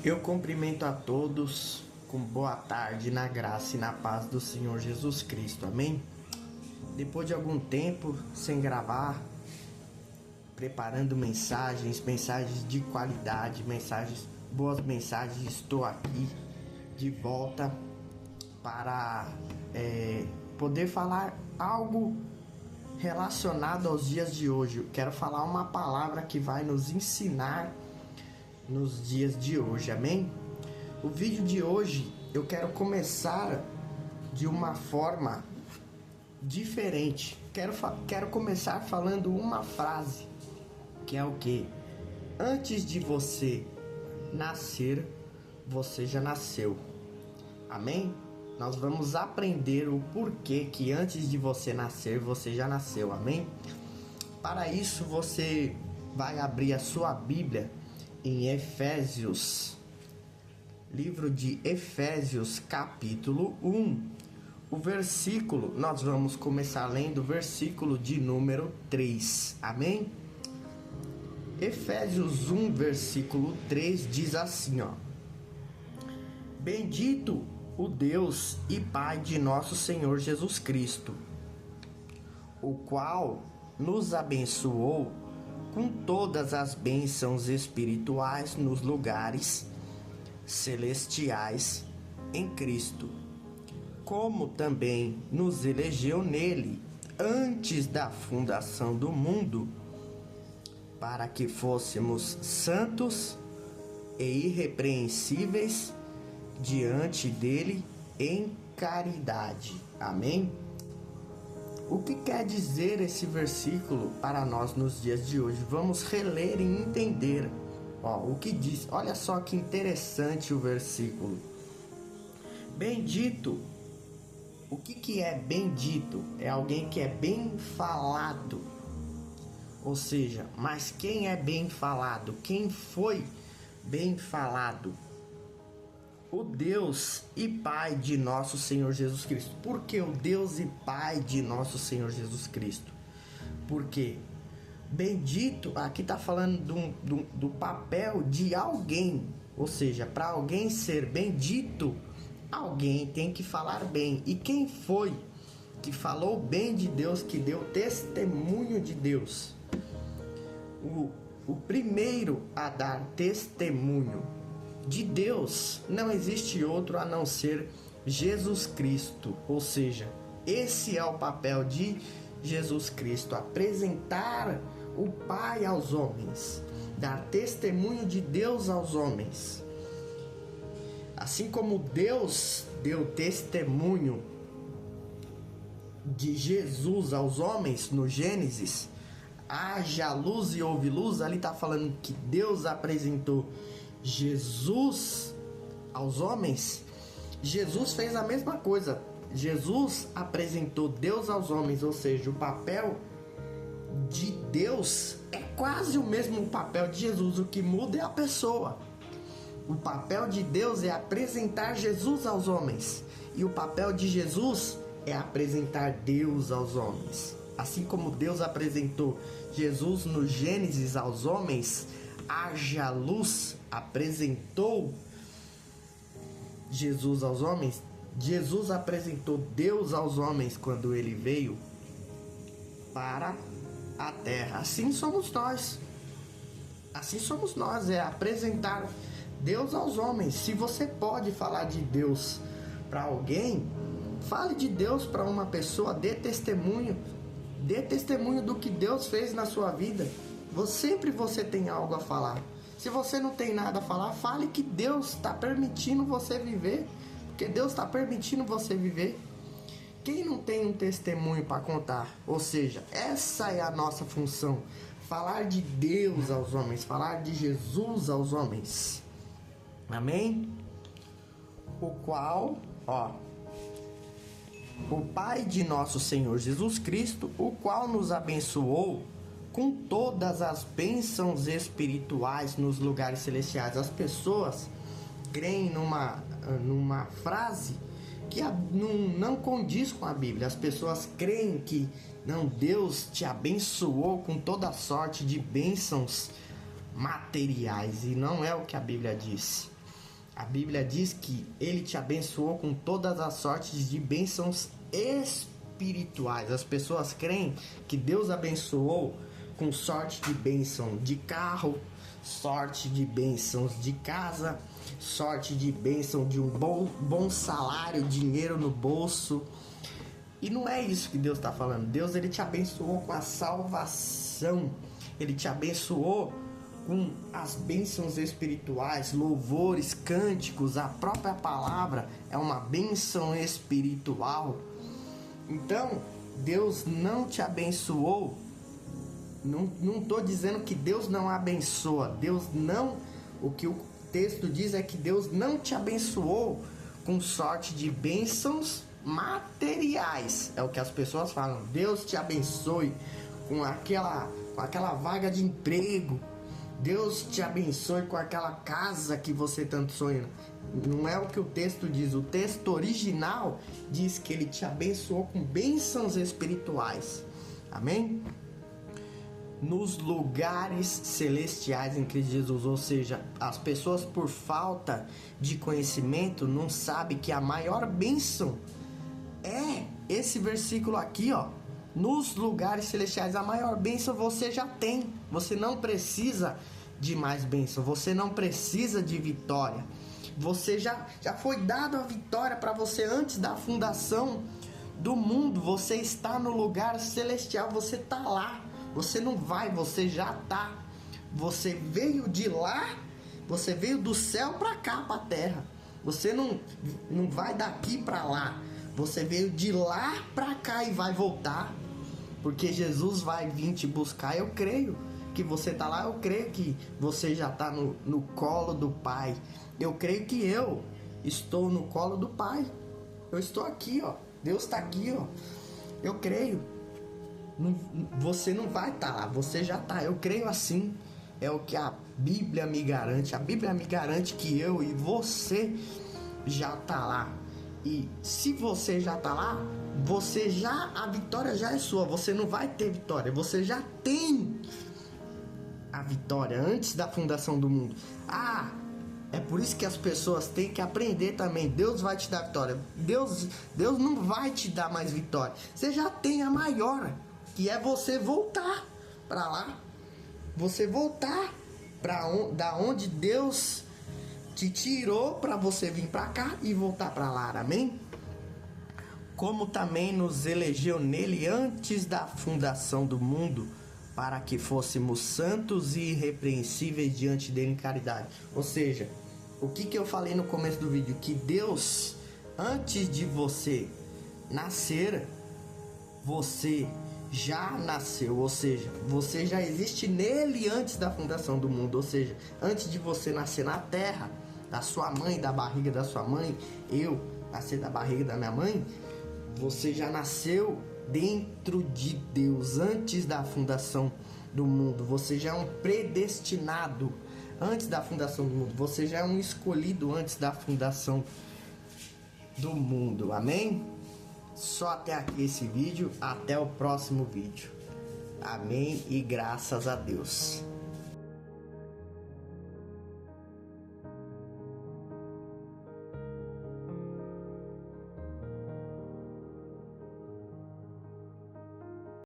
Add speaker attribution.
Speaker 1: Eu cumprimento a todos com boa tarde, na graça e na paz do Senhor Jesus Cristo, amém? Depois de algum tempo sem gravar, preparando mensagens de qualidade, boas mensagens, estou aqui de volta para poder falar algo relacionado aos dias de hoje. Eu quero falar uma palavra que vai nos ensinar nos dias de hoje, amém? O vídeo de hoje eu quero começar de uma forma diferente. Quero começar falando uma frase que é o que? Antes de você nascer, você já nasceu. Amém? Nós vamos aprender o porquê que antes de você nascer, você já nasceu. Amém? Para isso, você vai abrir a sua Bíblia em Efésios, livro de Efésios, capítulo 1. O versículo, nós vamos começar lendo o versículo de número 3. Amém? Efésios 1, versículo 3 diz assim, ó: Bendito o Deus e Pai de nosso Senhor Jesus Cristo, o qual nos abençoou com todas as bênçãos espirituais nos lugares celestiais em Cristo, como também nos elegeu nele antes da fundação do mundo, para que fôssemos santos e irrepreensíveis diante dele em caridade. Amém? O que quer dizer esse versículo para nós nos dias de hoje? Vamos reler e entender. O que diz? Olha só que interessante o versículo. Bendito. O que é bendito? É alguém que é bem falado. Ou seja, mas quem é bem falado? Quem foi bem falado? O Deus e Pai de nosso Senhor Jesus Cristo. Por que o Deus e Pai de nosso Senhor Jesus Cristo? Porque bendito, aqui está falando do papel de alguém. Ou seja, para alguém ser bendito, alguém tem que falar bem. E quem foi que falou bem de Deus, que deu testemunho de Deus? O primeiro a dar testemunho de Deus não existe outro a não ser Jesus Cristo. Ou seja, esse é o papel de Jesus Cristo: apresentar o Pai aos homens, dar testemunho de Deus aos homens. Assim como Deus deu testemunho de Jesus aos homens no Gênesis, haja luz e houve luz, ali está falando que Deus apresentou Jesus aos homens. Jesus fez a mesma coisa. Jesus apresentou Deus aos homens, ou seja, o papel de Deus é quase o mesmo papel de Jesus. O que muda é a pessoa. O papel de Deus é apresentar Jesus aos homens, e o papel de Jesus é apresentar Deus aos homens. Assim como Deus apresentou Jesus no Gênesis aos homens, haja luz, apresentou Jesus aos homens. Jesus apresentou Deus aos homens quando ele veio para a terra. Assim somos nós. Assim somos nós, é apresentar Deus aos homens. Se você pode falar de Deus para alguém, fale de Deus para uma pessoa, dê testemunho do que Deus fez na sua vida. Sempre você tem algo a falar. Se você não tem nada a falar, fale que Deus está permitindo você viver, porque Deus está permitindo você viver. Quem não tem um testemunho para contar? Ou seja, essa é a nossa função: falar de Deus aos homens, falar de Jesus aos homens. Amém? O qual, o Pai de nosso Senhor Jesus Cristo, o qual nos abençoou com todas as bênçãos espirituais nos lugares celestiais. As pessoas creem numa frase que não condiz com a Bíblia. As pessoas creem que Deus te abençoou com toda sorte de bênçãos materiais, e não é o que a Bíblia diz. A Bíblia diz que Ele te abençoou com todas as sortes de bênçãos espirituais. As pessoas creem que Deus abençoou com sorte de bênção de carro, sorte de bênçãos de casa, sorte de bênção de um bom salário, dinheiro no bolso. E não é isso que Deus está falando. Deus, Ele te abençoou com a salvação. Ele te abençoou com as bênçãos espirituais, louvores, cânticos. A própria palavra é uma bênção espiritual. Então, Deus não te abençoou. Não estou dizendo que Deus não abençoa. Deus não... O que o texto diz é que Deus não te abençoou com sorte de bênçãos materiais. É o que as pessoas falam. Deus te abençoe com aquela vaga de emprego. Deus te abençoe com aquela casa que você tanto sonha. Não é o que o texto diz. O texto original diz que Ele te abençoou com bênçãos espirituais. Amém? Nos lugares celestiais em Cristo Jesus. Ou seja, as pessoas, por falta de conhecimento, não sabem que a maior bênção é esse versículo aqui, ó. Nos lugares celestiais, a maior bênção você já tem. Você não precisa de mais bênção. Você não precisa de vitória. Você já foi dado a vitória para você antes da fundação do mundo. Você está no lugar celestial. Você está lá. Você não vai, você já está. Você veio de lá. Você veio do céu para cá, para a terra. Você não vai daqui para lá. Você veio de lá para cá e vai voltar. Porque Jesus vai vir te buscar. Eu creio que você está lá. Eu creio que você já está no colo do Pai. Eu creio que eu estou no colo do Pai. Eu estou aqui, ó. Deus está aqui, ó. Eu creio. Você não vai estar lá. Você já está. Eu creio assim. É o que a Bíblia me garante. A Bíblia me garante que eu e você já está lá. E se você já está lá, a vitória já é sua. Você não vai ter vitória. Você já tem a vitória antes da fundação do mundo. É por isso que as pessoas têm que aprender também. Deus vai te dar vitória. Deus não vai te dar mais vitória. Você já tem a maior, que é você voltar para lá. Você voltar da onde Deus te tirou para você vir para cá e voltar para lá, amém? Como também nos elegeu nele antes da fundação do mundo, para que fôssemos santos e irrepreensíveis diante dele em caridade. Ou seja, o que eu falei no começo do vídeo? Que Deus, antes de você nascer, você já nasceu, ou seja, você já existe nele antes da fundação do mundo. Ou seja, antes de você nascer na terra, da sua mãe, da barriga da sua mãe, eu nascer da barriga da minha mãe, você já nasceu dentro de Deus antes da fundação do mundo. Você já é um predestinado antes da fundação do mundo. Você já é um escolhido antes da fundação do mundo, amém? Só até aqui esse vídeo, até o próximo vídeo. Amém e graças a Deus.